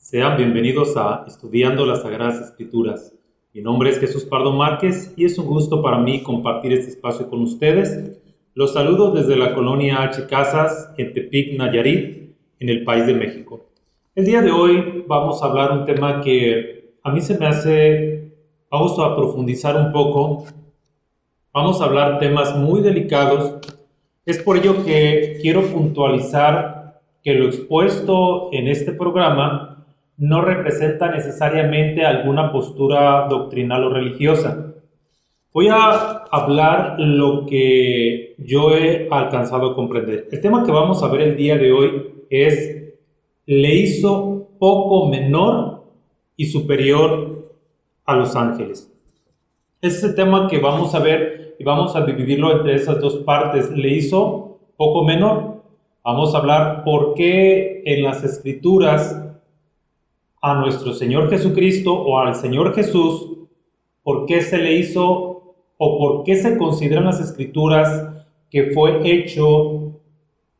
Sean bienvenidos a Estudiando las Sagradas Escrituras. Mi nombre es Jesús Pardo Márquez y es un gusto para mí compartir este espacio con ustedes. Los saludo desde la colonia H. Casas, en Tepic, Nayarit, en el país de México. El día de hoy vamos a hablar un tema que a mí se me hace, vamos a profundizar un poco. Vamos a hablar temas muy delicados. Es por ello que quiero puntualizar que lo expuesto en este programa no representa necesariamente alguna postura doctrinal o religiosa. Voy a hablar lo que yo he alcanzado a comprender. El tema que vamos a ver el día de hoy es: le hizo poco menor y superior a los ángeles. Ese es el tema que vamos a ver y vamos a dividirlo entre esas dos partes. Le hizo poco menor. Vamos a hablar por qué en las Escrituras a nuestro Señor Jesucristo o al Señor Jesús, por qué se le hizo o por qué se consideran las Escrituras que fue hecho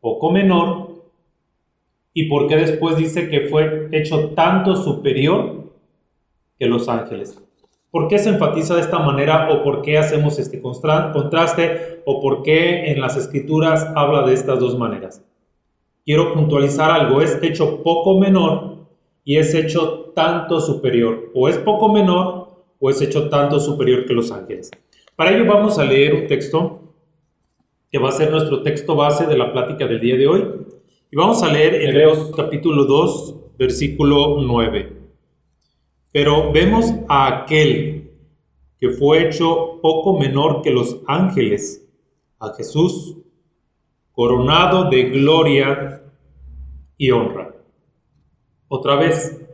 poco menor, y por qué después dice que fue hecho tanto superior que los ángeles. ¿Por qué se enfatiza de esta manera o por qué hacemos este contraste o por qué en las Escrituras habla de estas dos maneras? Quiero puntualizar algo: es hecho poco menor y es hecho tanto superior. O es poco menor o es hecho tanto superior que los ángeles. Para ello vamos a leer un texto que va a ser nuestro texto base de la plática del día de hoy. Y vamos a leer Hebreos capítulo 2, versículo 9. Pero vemos a aquel que fue hecho poco menor que los ángeles, a Jesús, coronado de gloria y honra. Otra vez,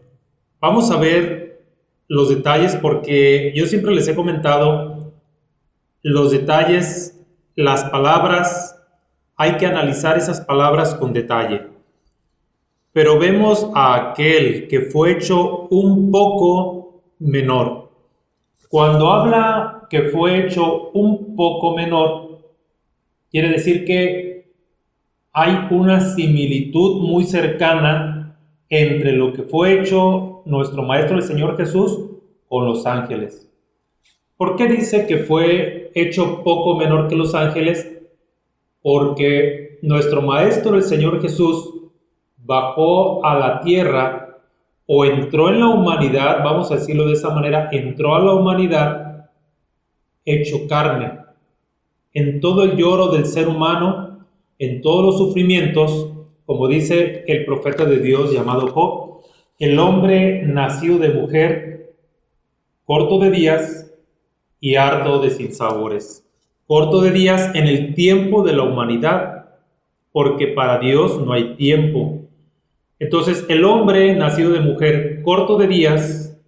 vamos a ver los detalles, porque yo siempre les he comentado los detalles, las palabras, hay que analizar esas palabras con detalle. Pero vemos a aquel que fue hecho un poco menor. Cuando habla que fue hecho un poco menor, quiere decir que hay una similitud muy cercana entre lo que fue hecho nuestro Maestro el Señor Jesús con los ángeles. ¿Por qué dice que fue hecho poco menor que los ángeles? Porque nuestro Maestro el Señor Jesús bajó a la tierra o entró en la humanidad, vamos a decirlo de esa manera, entró a la humanidad hecho carne. En todo el lloro del ser humano, en todos los sufrimientos, como dice el profeta de Dios llamado Job, el hombre nacido de mujer, corto de días y harto de sinsabores. Corto de días en el tiempo de la humanidad, porque para Dios no hay tiempo. Entonces, el hombre nacido de mujer, corto de días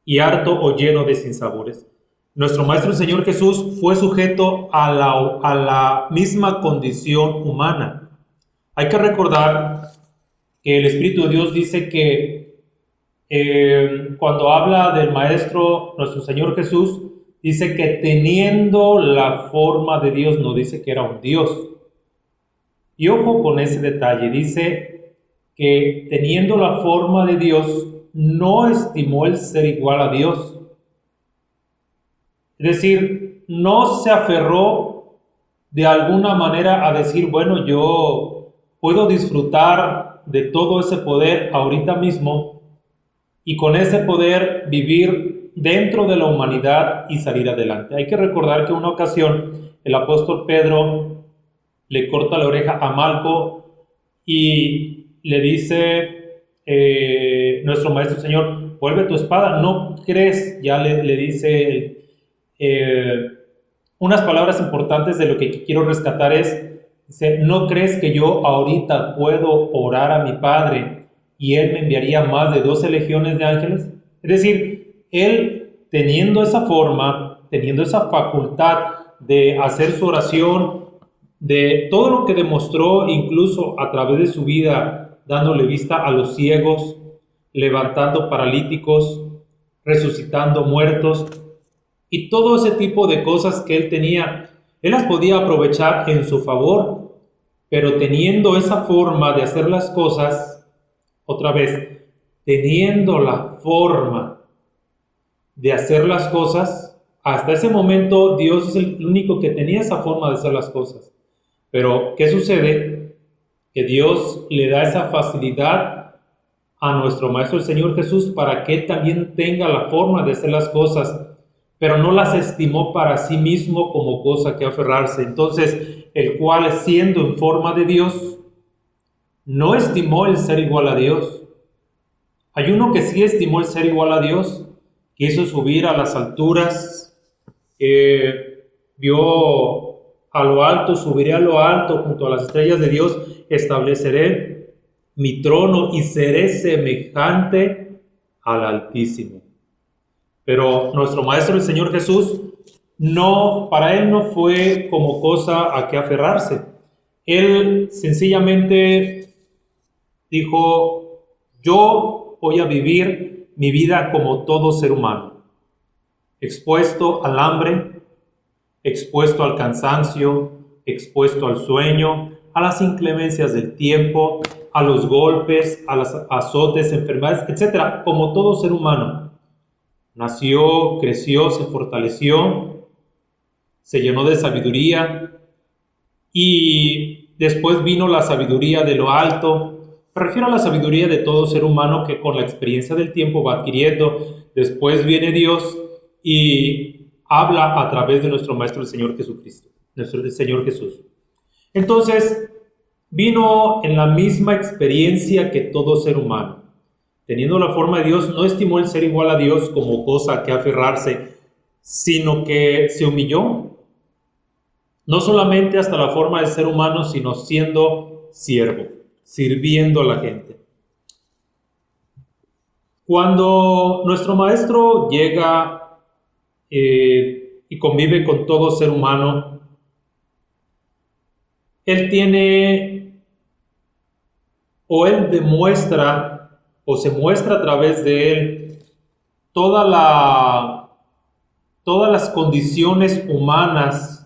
y harto o lleno de sinsabores. Nuestro Maestro el Señor Jesús fue sujeto a la misma condición humana. Hay que recordar que el Espíritu de Dios dice que cuando habla del Maestro, nuestro Señor Jesús, dice que teniendo la forma de Dios, no dice que era un Dios. Y ojo con ese detalle, dice que teniendo la forma de Dios, no estimó el ser igual a Dios. Es decir, no se aferró de alguna manera a decir, bueno, yo puedo disfrutar de todo ese poder ahorita mismo y con ese poder vivir dentro de la humanidad y salir adelante. Hay que recordar que en una ocasión el apóstol Pedro le corta la oreja a Malco y le dice nuestro Maestro Señor, vuelve tu espada, ¿no crees? Ya le dice unas palabras importantes de lo que quiero rescatar es, dice, ¿no crees que yo ahorita puedo orar a mi Padre y Él me enviaría más de 12 legiones de ángeles? Es decir, Él teniendo esa forma, teniendo esa facultad de hacer su oración, de todo lo que demostró incluso a través de su vida, dándole vista a los ciegos, levantando paralíticos, resucitando muertos, y todo ese tipo de cosas que él tenía, él las podía aprovechar en su favor, pero teniendo esa forma de hacer las cosas, otra vez, teniendo la forma de hacer las cosas. Hasta ese momento Dios es el único que tenía esa forma de hacer las cosas. Pero, ¿qué sucede? Que Dios le da esa facilidad a nuestro Maestro el Señor Jesús para que Él también tenga la forma de hacer las cosas, pero no las estimó para sí mismo como cosa que aferrarse. Entonces, el cual, siendo en forma de Dios, no estimó el ser igual a Dios. Hay uno que sí estimó el ser igual a Dios, quiso subir a las alturas, vio a lo alto, subiré a lo alto, junto a las estrellas de Dios, estableceré mi trono y seré semejante al Altísimo. Pero nuestro Maestro, el Señor Jesús, para Él no fue como cosa a que aferrarse. Él sencillamente dijo: yo voy a vivir mi vida como todo ser humano, expuesto al hambre, expuesto al cansancio, expuesto al sueño, a las inclemencias del tiempo, a los golpes, a los azotes, enfermedades, etc. Como todo ser humano. Nació, creció, se fortaleció, se llenó de sabiduría y después vino la sabiduría de lo alto. Me refiero a la sabiduría de todo ser humano que con la experiencia del tiempo va adquiriendo. Después viene Dios y habla a través de nuestro Maestro el Señor Jesucristo, nuestro Señor Jesús. Entonces, vino en la misma experiencia que todo ser humano. Teniendo la forma de Dios, no estimó el ser igual a Dios como cosa a que aferrarse, sino que se humilló, no solamente hasta la forma del ser humano, sino siendo siervo, sirviendo a la gente. Cuando nuestro Maestro llega y convive con todo ser humano, Él demuestra o se muestra a través de Él todas las condiciones humanas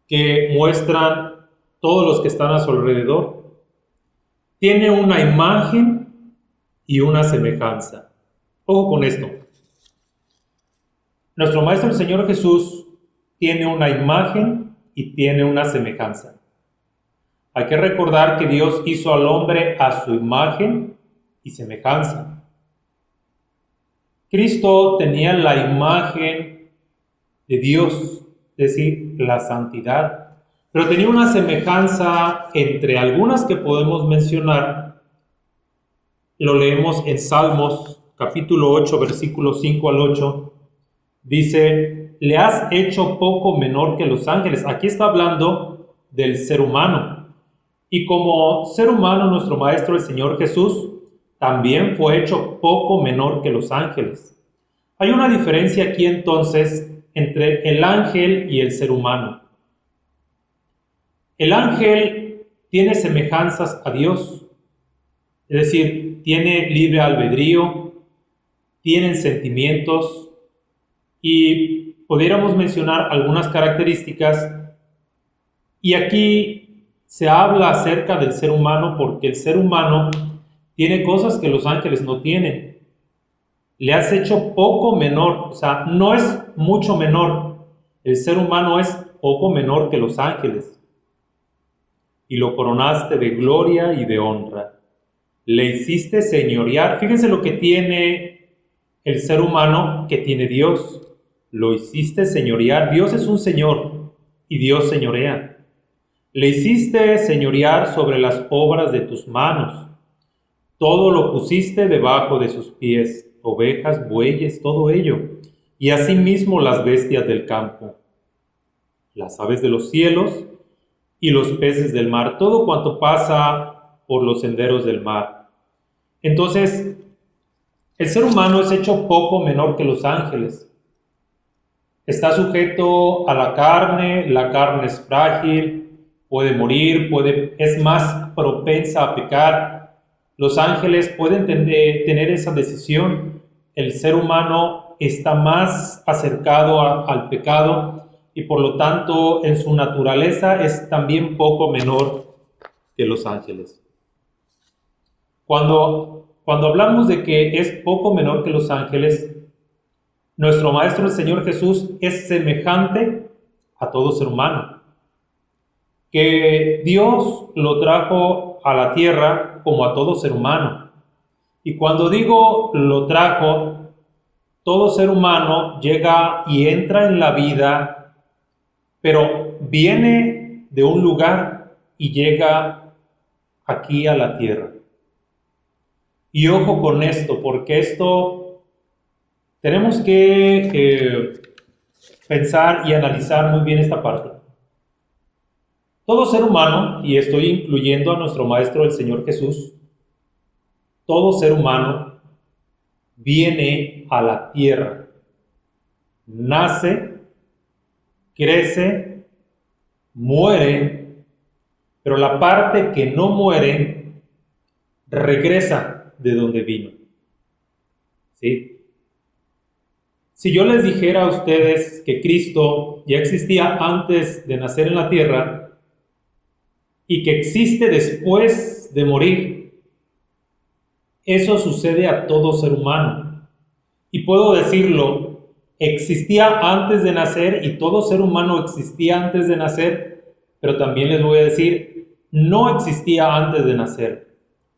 que muestran todos los que están a su alrededor. Tiene una imagen y una semejanza. Ojo con esto. Nuestro Maestro el Señor Jesús tiene una imagen y tiene una semejanza. Hay que recordar que Dios hizo al hombre a su imagen y semejanza. Cristo tenía la imagen de Dios, es decir, la santidad, pero tenía una semejanza entre algunas que podemos mencionar. Lo leemos en Salmos capítulo 8, versículos 5 al 8. Dice: le has hecho poco menor que los ángeles. Aquí está hablando del ser humano. Y como ser humano, nuestro Maestro, el Señor Jesús, también fue hecho poco menor que los ángeles. Hay una diferencia aquí entonces entre el ángel y el ser humano. El ángel tiene semejanzas a Dios, es decir, tiene libre albedrío, tienen sentimientos y pudiéramos mencionar algunas características. Y aquí se habla acerca del ser humano porque el ser humano tiene cosas que los ángeles no tienen. Le has hecho poco menor, o sea, no es mucho menor. El ser humano es poco menor que los ángeles. Y lo coronaste de gloria y de honra. Le hiciste señorear. Fíjense lo que tiene el ser humano que tiene Dios. Lo hiciste señorear. Dios es un señor y Dios señorea. Le hiciste señorear sobre las obras de tus manos. Todo lo pusiste debajo de sus pies, ovejas, bueyes, todo ello, y asimismo las bestias del campo, las aves de los cielos y los peces del mar, todo cuanto pasa por los senderos del mar. Entonces, el ser humano es hecho poco menor que los ángeles. Está sujeto a la carne es frágil, puede morir, es más propensa a pecar. Los ángeles pueden tener esa decisión. El ser humano está más acercado al pecado y por lo tanto en su naturaleza es también poco menor que los ángeles. Cuando cuando hablamos de que es poco menor que los ángeles, nuestro Maestro, el Señor Jesús, es semejante a todo ser humano. Que Dios lo trajo a la tierra como a todo ser humano. Y cuando digo lo trajo, todo ser humano llega y entra en la vida, pero viene de un lugar y llega aquí a la tierra. Y ojo con esto, porque esto tenemos que pensar y analizar muy bien esta parte. Todo ser humano, y estoy incluyendo a nuestro Maestro el Señor Jesús, todo ser humano viene a la tierra, nace, crece, muere, pero la parte que no muere regresa de donde vino. ¿Sí? Si yo les dijera a ustedes que Cristo ya existía antes de nacer en la tierra y que existe después de morir, eso sucede a todo ser humano. Y puedo decirlo, existía antes de nacer y todo ser humano existía antes de nacer, pero también les voy a decir, no existía antes de nacer.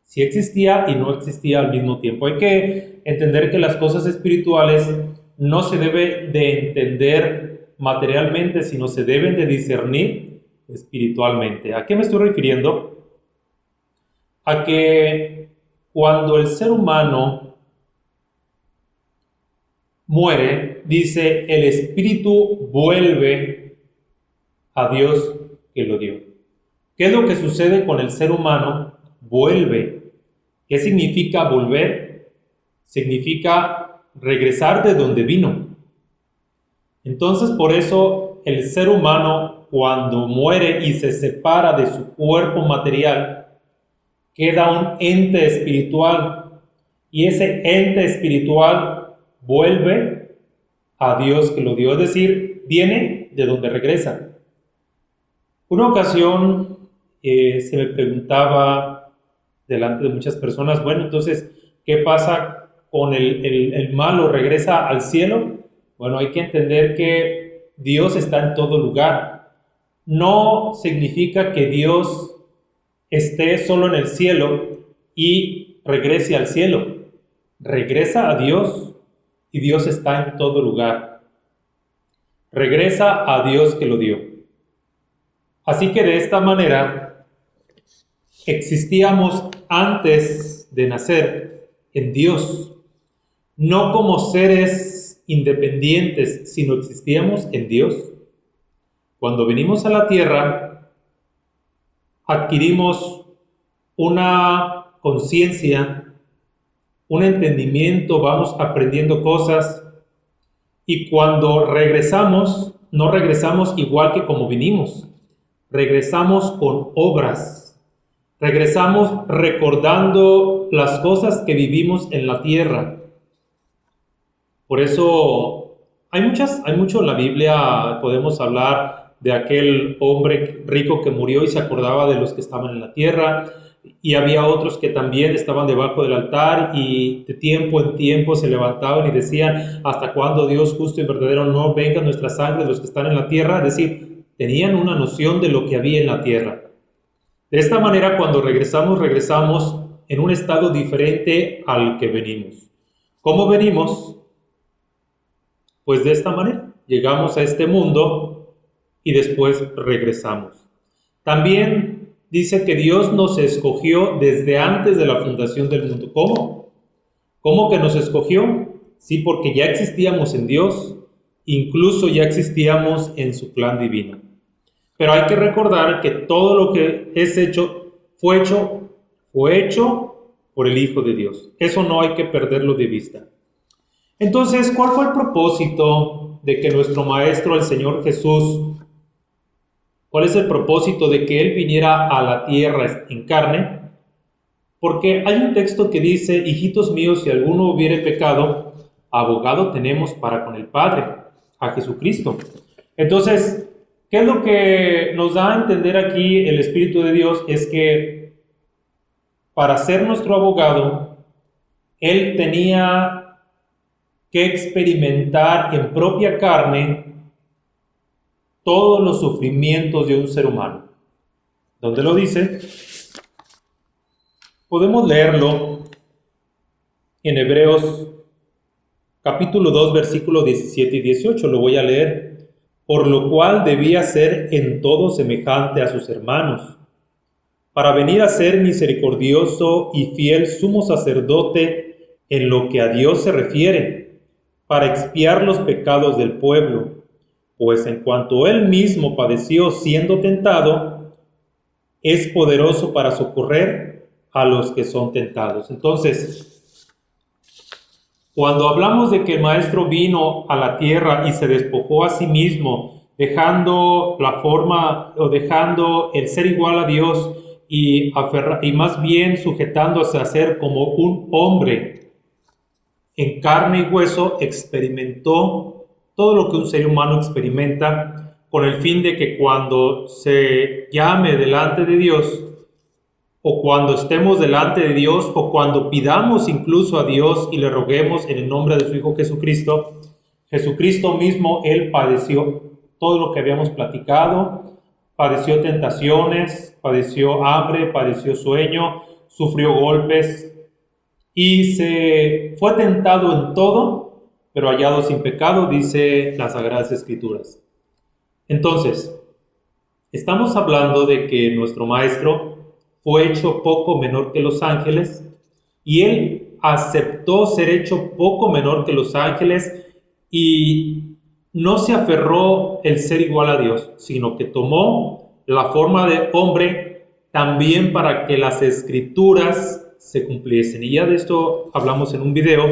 Sí existía y no existía al mismo tiempo. Hay que entender que las cosas espirituales no se deben de entender materialmente, sino se deben de discernir espiritualmente. ¿A qué me estoy refiriendo? A que cuando el ser humano muere, dice, el espíritu vuelve a Dios que lo dio. ¿Qué es lo que sucede con el ser humano? Vuelve. ¿Qué significa volver? Significa regresar de donde vino. Entonces, por eso el ser humano, cuando muere y se separa de su cuerpo material, queda un ente espiritual. Y ese ente espiritual vuelve a Dios que lo dio. Es decir, viene de donde regresa. Una ocasión se me preguntaba delante de muchas personas, bueno, entonces, ¿qué pasa con el malo? ¿Regresa al cielo? Bueno, hay que entender que Dios está en todo lugar. No significa que Dios esté solo en el cielo y regrese al cielo. Regresa a Dios y Dios está en todo lugar. Regresa a Dios que lo dio. Así que de esta manera existíamos antes de nacer en Dios, no como seres independientes, sino existíamos en Dios. Cuando venimos a la tierra, adquirimos una conciencia, un entendimiento, vamos aprendiendo cosas, y cuando regresamos, no regresamos igual que como vinimos, regresamos con obras. Regresamos recordando las cosas que vivimos en la tierra. Por eso hay mucho en la Biblia. Podemos hablar de aquel hombre rico que murió y se acordaba de los que estaban en la tierra. Y había otros que también estaban debajo del altar y de tiempo en tiempo se levantaban y decían, ¿hasta cuándo Dios justo y verdadero no venga nuestra sangre de los que están en la tierra? Es decir, tenían una noción de lo que había en la tierra. De esta manera, cuando regresamos en un estado diferente al que venimos. ¿Cómo venimos? Pues de esta manera. Llegamos a este mundo y después regresamos. También dice que Dios nos escogió desde antes de la fundación del mundo. ¿Cómo? ¿Cómo que nos escogió? Sí, porque ya existíamos en Dios, incluso ya existíamos en su plan divino. Pero hay que recordar que todo lo que fue hecho por el Hijo de Dios. Eso no hay que perderlo de vista. Entonces, ¿cuál fue el propósito de que nuestro Maestro, el Señor Jesús, cuál es el propósito de que Él viniera a la tierra en carne? Porque hay un texto que dice, hijitos míos, si alguno hubiere pecado, abogado tenemos para con el Padre, a Jesucristo. Entonces, ¿qué es lo que nos da a entender aquí el Espíritu de Dios? Es que para ser nuestro abogado, Él tenía que experimentar en propia carne todos los sufrimientos de un ser humano. ¿Dónde lo dice? Podemos leerlo en Hebreos capítulo 2, versículos 17 y 18. Lo voy a leer. Por lo cual debía ser en todo semejante a sus hermanos, para venir a ser misericordioso y fiel sumo sacerdote en lo que a Dios se refiere, para expiar los pecados del pueblo. Pues en cuanto él mismo padeció siendo tentado, es poderoso para socorrer a los que son tentados. Entonces, cuando hablamos de que el Maestro vino a la tierra y se despojó a sí mismo, dejando la forma o dejando el ser igual a Dios y más bien sujetándose a ser como un hombre en carne y hueso, experimentó todo lo que un ser humano experimenta, con el fin de que cuando se llame delante de Dios, o cuando estemos delante de Dios, o cuando pidamos incluso a Dios y le roguemos en el nombre de su Hijo Jesucristo, Jesucristo mismo, Él padeció todo lo que habíamos platicado, padeció tentaciones, padeció hambre, padeció sueño, sufrió golpes y se fue tentado en todo, pero hallado sin pecado, dice las Sagradas Escrituras. Entonces, estamos hablando de que nuestro Maestro fue hecho poco menor que los ángeles y Él aceptó ser hecho poco menor que los ángeles y no se aferró el ser igual a Dios, sino que tomó la forma de hombre también para que las Escrituras se cumpliesen. Y ya de esto hablamos en un video,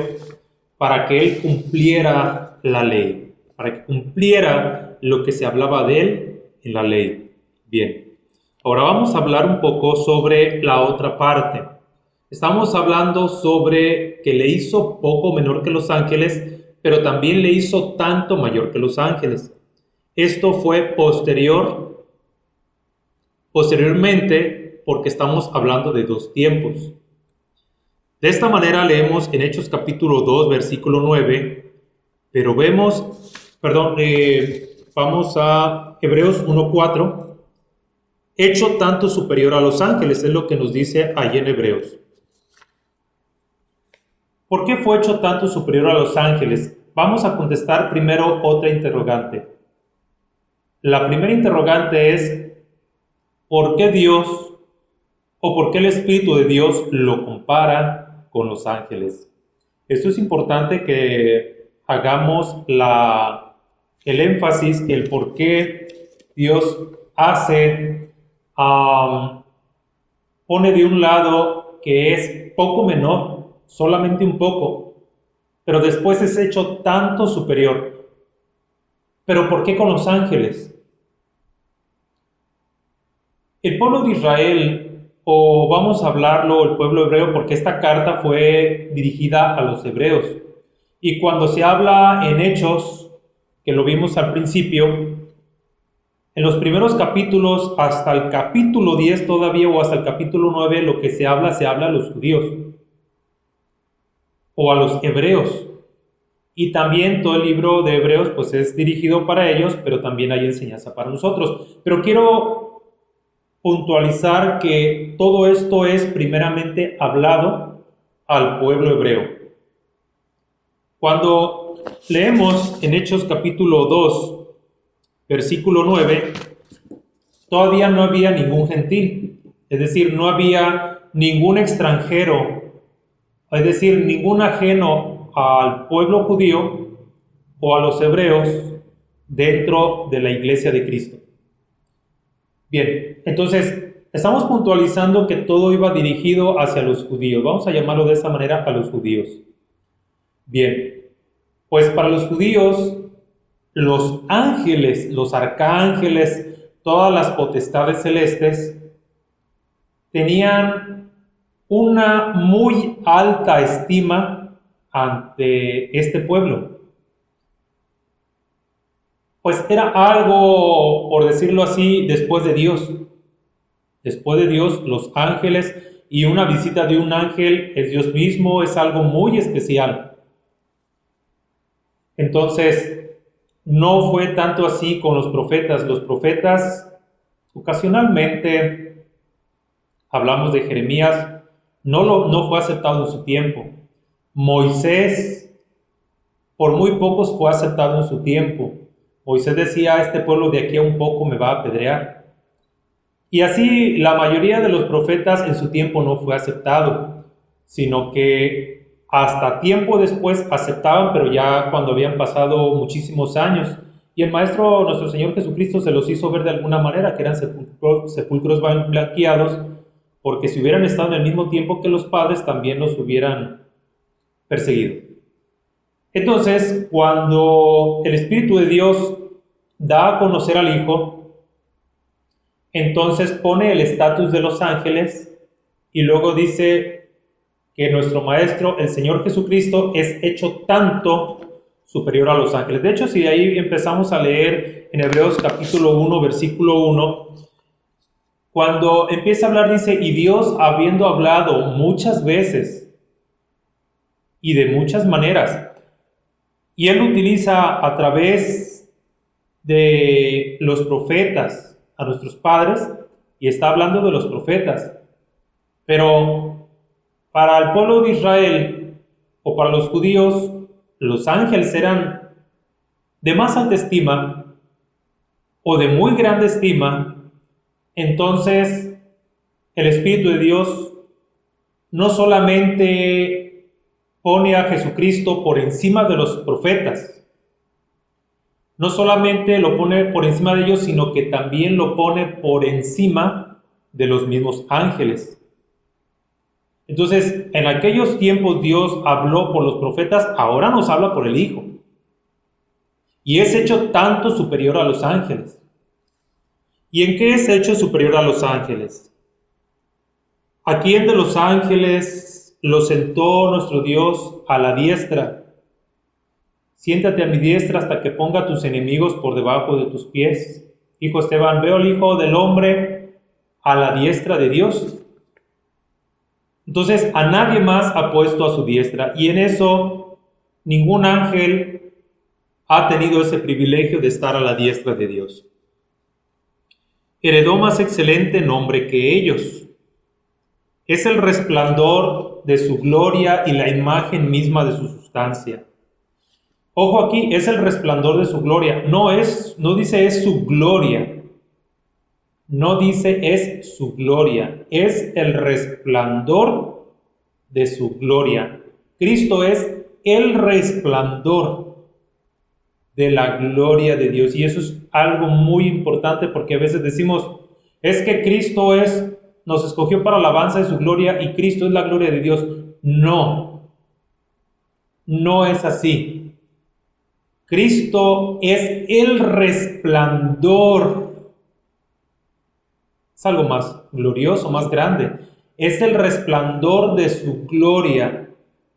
para que Él cumpliera la ley, para que cumpliera lo que se hablaba de Él en la ley. Bien, ahora vamos a hablar un poco sobre la otra parte. Estamos hablando sobre que le hizo poco menor que los ángeles, pero también le hizo tanto mayor que los ángeles. Esto fue posteriormente, porque estamos hablando de dos tiempos. De esta manera leemos en Hechos capítulo 2, versículo 9, pero vamos a Hebreos 1:4, hecho tanto superior a los ángeles, es lo que nos dice ahí en Hebreos. ¿Por qué fue hecho tanto superior a los ángeles? Vamos a contestar primero otra interrogante. La primera interrogante es, ¿por qué Dios o por qué el Espíritu de Dios lo compara con los ángeles? Esto es importante que hagamos el énfasis, el por qué Dios pone de un lado que es poco menor, solamente un poco, pero después es hecho tanto superior. ¿Pero por qué con los ángeles? El pueblo de Israel, o vamos a hablarlo, el pueblo hebreo, porque esta carta fue dirigida a los hebreos. Y cuando se habla en Hechos, que lo vimos al principio, en los primeros capítulos, hasta el capítulo 10 todavía, o hasta el capítulo 9, lo que se habla a los judíos, o a los hebreos. Y también todo el libro de Hebreos pues es dirigido para ellos, pero también hay enseñanza para nosotros. Pero quiero puntualizar que todo esto es primeramente hablado al pueblo hebreo. Cuando leemos en Hechos capítulo 2, versículo 9, todavía no había ningún gentil, es decir, no había ningún extranjero, es decir, ningún ajeno al pueblo judío o a los hebreos dentro de la iglesia de Cristo. Bien, entonces estamos puntualizando que todo iba dirigido hacia los judíos. Vamos a llamarlo de esa manera, a los judíos. Bien, pues para los judíos, los ángeles, los arcángeles, todas las potestades celestes tenían una muy alta estima ante este pueblo. Pues era algo, por decirlo así, después de Dios. Después de Dios, los ángeles y una visita de un ángel es Dios mismo, es algo muy especial. Entonces, no fue tanto así con los profetas. Los profetas, ocasionalmente, hablamos de Jeremías, no fue aceptado en su tiempo. Moisés, por muy pocos fue aceptado en su tiempo. Moisés decía, a este pueblo de aquí a un poco me va a apedrear. Y así la mayoría de los profetas en su tiempo no fue aceptado, sino que hasta tiempo después aceptaban, pero ya cuando habían pasado muchísimos años. Y el Maestro, nuestro Señor Jesucristo, se los hizo ver de alguna manera, que eran sepulcros blanqueados, porque si hubieran estado en el mismo tiempo que los padres, también los hubieran perseguido. Entonces, cuando el Espíritu de Dios da a conocer al Hijo, entonces pone el estatus de los ángeles y luego dice que nuestro Maestro, el Señor Jesucristo, es hecho tanto superior a los ángeles. De hecho, si de ahí empezamos a leer en Hebreos capítulo 1, versículo 1, cuando empieza a hablar dice, y Dios habiendo hablado muchas veces y de muchas maneras, y Él utiliza a través de los profetas, a nuestros padres, y está hablando de los profetas. Pero para el pueblo de Israel o para los judíos, los ángeles eran de más alta estima o de muy grande estima. Entonces el Espíritu de Dios no solamente pone a Jesucristo por encima de los profetas, no solamente lo pone por encima de ellos, sino que también lo pone por encima de los mismos ángeles. Entonces, en aquellos tiempos Dios habló por los profetas, ahora nos habla por el Hijo. Y es hecho tanto superior a los ángeles. ¿Y en qué es hecho superior a los ángeles? ¿A quién de los ángeles lo sentó nuestro Dios a la diestra? Siéntate a mi diestra hasta que ponga a tus enemigos por debajo de tus pies. Dijo Esteban, veo al Hijo del Hombre a la diestra de Dios. Entonces, a nadie más ha puesto a su diestra. Y en eso, ningún ángel ha tenido ese privilegio de estar a la diestra de Dios. Heredó más excelente nombre que ellos. Es el resplandor de su gloria y la imagen misma de su sustancia. Ojo aquí, es el resplandor de su gloria. No dice es su gloria. No dice es su gloria. Es el resplandor de su gloria. Cristo es el resplandor de la gloria de Dios. Y eso es algo muy importante porque a veces decimos, es que Cristo nos escogió para la alabanza de su gloria y Cristo es la gloria de Dios. No es así. Cristo es el resplandor. Es algo más glorioso, más grande. Es el resplandor de su gloria,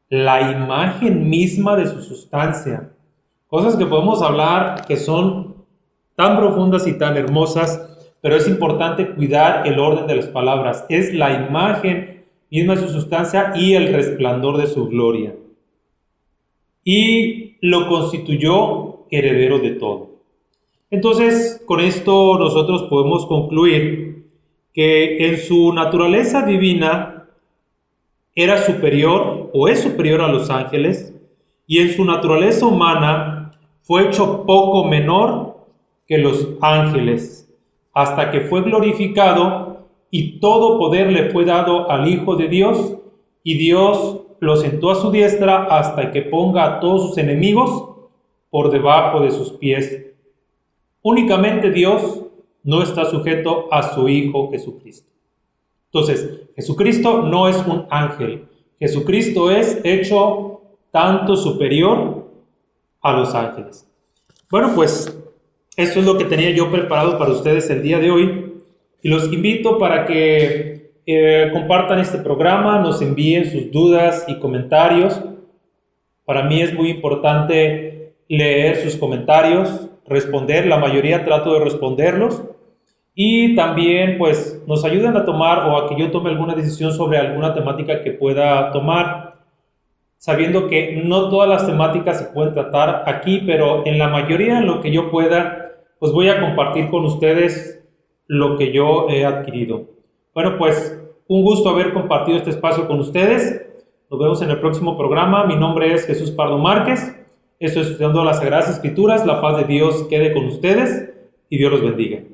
la imagen misma de su sustancia. Cosas que podemos hablar que son tan profundas y tan hermosas, pero es importante cuidar el orden de las palabras. Es la imagen misma de su sustancia y el resplandor de su gloria. Y lo constituyó heredero de todo. Entonces, con esto nosotros podemos concluir que en su naturaleza divina era superior o es superior a los ángeles, y en su naturaleza humana fue hecho poco menor que los ángeles, hasta que fue glorificado y todo poder le fue dado al Hijo de Dios, y Dios lo sentó a su diestra hasta que ponga a todos sus enemigos por debajo de sus pies. Únicamente Dios no está sujeto a su Hijo Jesucristo. Entonces, Jesucristo no es un ángel. Jesucristo es hecho tanto superior a los ángeles. Bueno, pues esto es lo que tenía yo preparado para ustedes el día de hoy. Y los invito para que compartan este programa, nos envíen sus dudas y comentarios. Para mí es muy importante leer sus comentarios, responder, la mayoría trato de responderlos. y también pues nos ayuden a tomar o a que yo tome alguna decisión sobre alguna temática que pueda tomar, sabiendo que no todas las temáticas se pueden tratar aquí, pero en la mayoría, en lo que yo pueda, pues voy a compartir con ustedes lo que yo he adquirido. Bueno, pues un gusto haber compartido este espacio con ustedes. Nos vemos en el próximo programa. Mi nombre es Jesús Pardo Márquez. Estoy estudiando las Sagradas Escrituras. La paz de Dios quede con ustedes y Dios los bendiga.